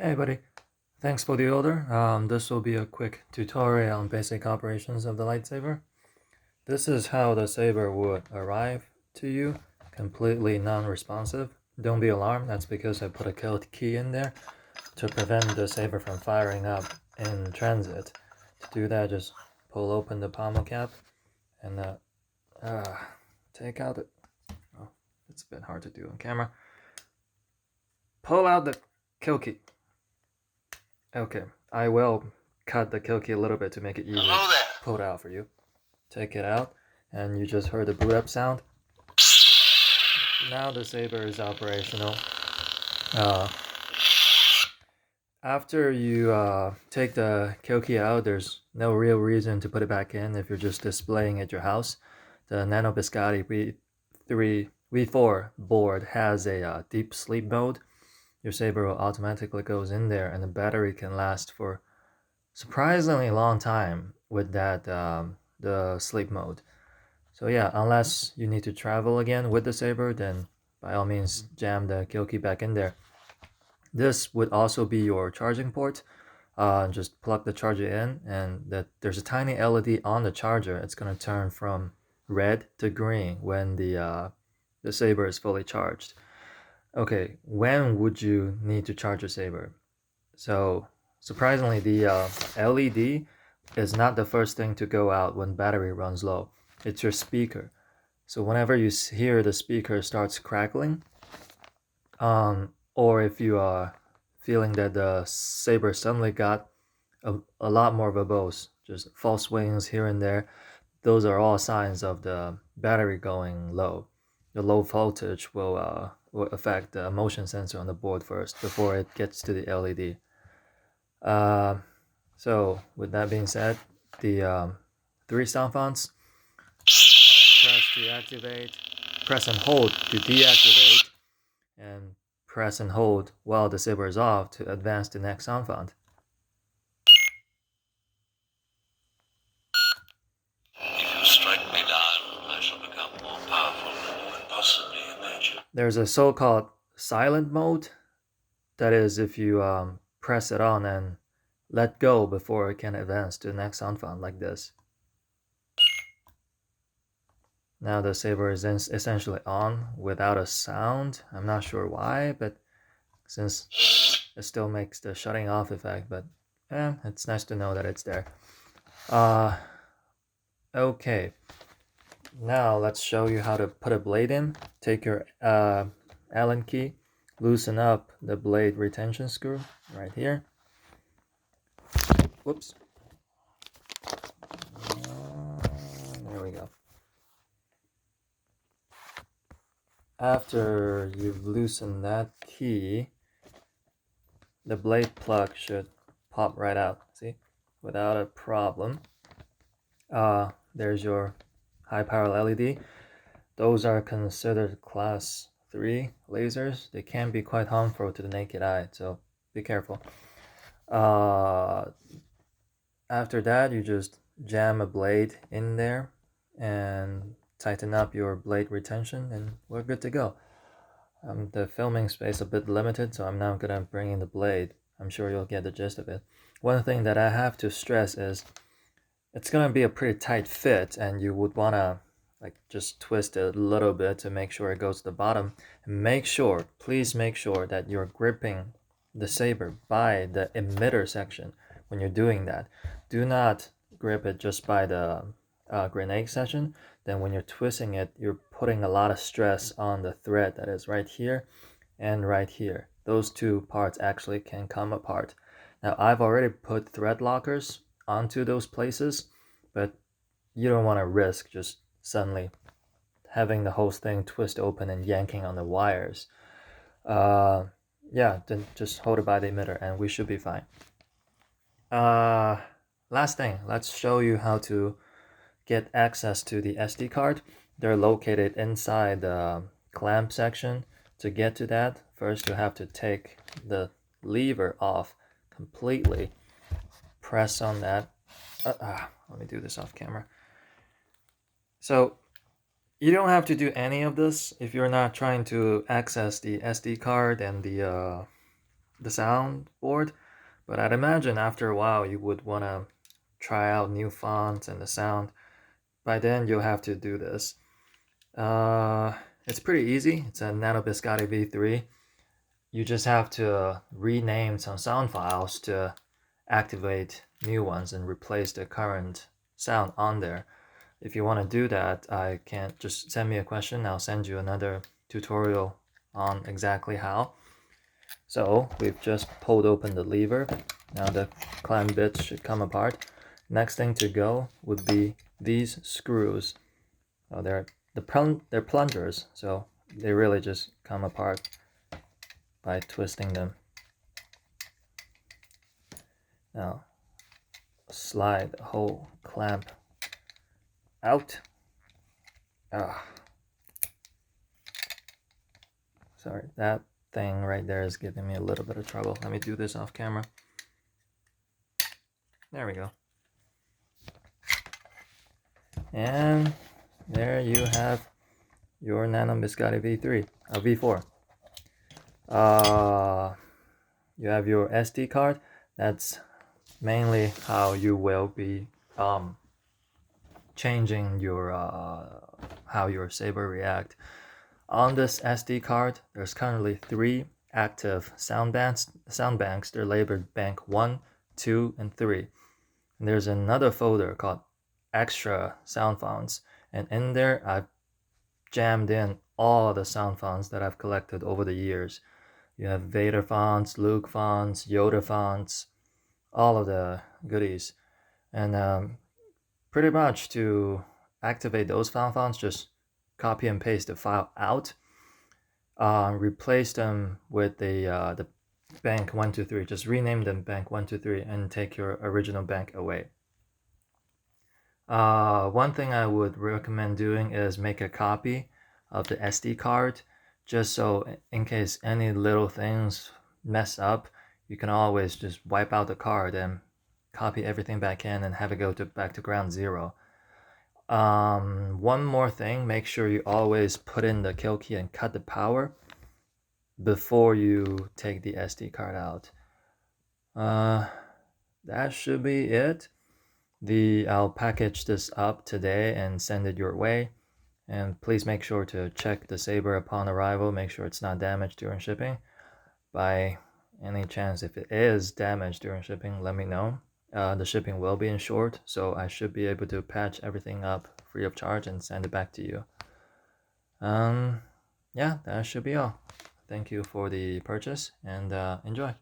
Hey buddy, thanks for the order. This will be a quick tutorial on basic operations of the lightsaber. This is how the saber would arrive to you, completely non-responsive. Don't be alarmed, that's because I put a code key in there to prevent the saber from firing up in transit. To do that, just pull open the pommel cap and take out the... Oh, it's a bit hard to do on camera. Pull out the kill key. Okay, I will cut the kill key a little bit to make it easier to pull it out for you. Take it out, and you just heard the boot up sound. Now the saber is operational. Uh, After you take the kill key out, there's no real reason to put it back in if you're just displaying at your house. The Nano Biscotti V4 board has a deep sleep mode. Your saber will automatically goes in there, and the battery can last for surprisingly long time with that the sleep mode. So yeah, unless you need to travel again with the saber, then by all means jam the kill key back in there. This would also be your charging port. Just plug the charger in, and there's a tiny LED on the charger. It's gonna turn from red to green when the saber is fully charged. Okay, when would you need to charge your saber? So surprisingly, the LED is not the first thing to go out when battery runs low. It's your speaker. So whenever you hear the speaker starts crackling, or if you are feeling that the saber suddenly got a lot more verbose, just false swings here and there, those are all signs of the battery going low. The low voltage will affect the motion sensor on the board first before it gets to the LED. So with that being said, the three sound fonts: press to activate, press and hold to deactivate, and press and hold while the saber is off to advance the next sound font. If you strike me down, I shall become more powerful than you can possibly imagine. There's a so-called silent mode. That is, if you press it on and let go before it can advance to the next sound font, like this. Now the saber is essentially on without a sound. I'm not sure why, but since it still makes the shutting off effect, but it's nice to know that it's there. Okay, now let's show you how to put a blade in. Take your Allen key, loosen up the blade retention screw right here. Whoops. There we go. After you've loosened that key, the blade plug should pop right out, see, without a problem. There's your high power LED. Those are considered class 3 lasers. They can be quite harmful to the naked eye, so be careful. After that, you just jam a blade in there and tighten up your blade retention, and we're good to go. The filming space is a bit limited, so I'm not gonna bring in the blade. I'm sure you'll get the gist of it. One thing that I have to stress is it's gonna be a pretty tight fit, and you would wanna like just twist it a little bit to make sure it goes to the bottom. Make sure, please make sure that you're gripping the saber by the emitter section when you're doing that. Do not grip it just by the grenade section. Then when you're twisting it, you're putting a lot of stress on the thread that is right here and right here. Those two parts actually can come apart. Now I've already put thread lockers onto those places, but you don't want to risk just suddenly having the whole thing twist open and yanking on the wires. Yeah, then just hold it by the emitter and we should be fine. Last thing, let's show you how to get access to the SD card. They're located inside the clamp section. To get to that, first you have to take the lever off completely. Press on that. Let me do this off camera. So you don't have to do any of this if you're not trying to access the SD card and the soundboard, but I'd imagine after a while you would want to try out new fonts and the sound. By then you'll have to do this. It's pretty easy. It's a Nano Biscotti V3. You just have to rename some sound files to activate new ones and replace the current sound on there. If you want to do that, I can't just send me a question. I'll send you another tutorial on exactly how. So we've just pulled open the lever. Now the clamp bits should come apart. Next thing to go would be these screws. Oh, they're plungers, so they really just come apart by twisting them. Now slide the whole clamp out. Sorry, that thing right there is giving me a little bit of trouble. Let me do this off camera. There we go. And there you have your Nano Biscotti V3, V4. You have your SD card. That's mainly how you will be changing your how your Saber react. On this SD card, there's currently 3 active sound banks. They're labeled bank 1, 2, and 3. And there's another folder called extra sound fonts, and in there I've jammed in all the sound fonts that I've collected over the years. You have Vader fonts, Luke fonts, Yoda fonts, all of the goodies. And pretty much to activate those sound fonts, just copy and paste the file out, replace them with the bank 123. Just rename them bank 123 and take your original bank away. One thing I would recommend doing is make a copy of the SD card, just so in case any little things mess up, you can always just wipe out the card and copy everything back in and have it go back to ground zero. One more thing, make sure you always put in the kill key and cut the power before you take the SD card out. That should be it. I'll package this up today and send it your way. And please make sure to check the Saber upon arrival. Make sure it's not damaged during shipping. By any chance, if it is damaged during shipping, let me know. The shipping will be insured, so I should be able to patch everything up free of charge and send it back to you. Yeah, that should be all. Thank you for the purchase, and enjoy.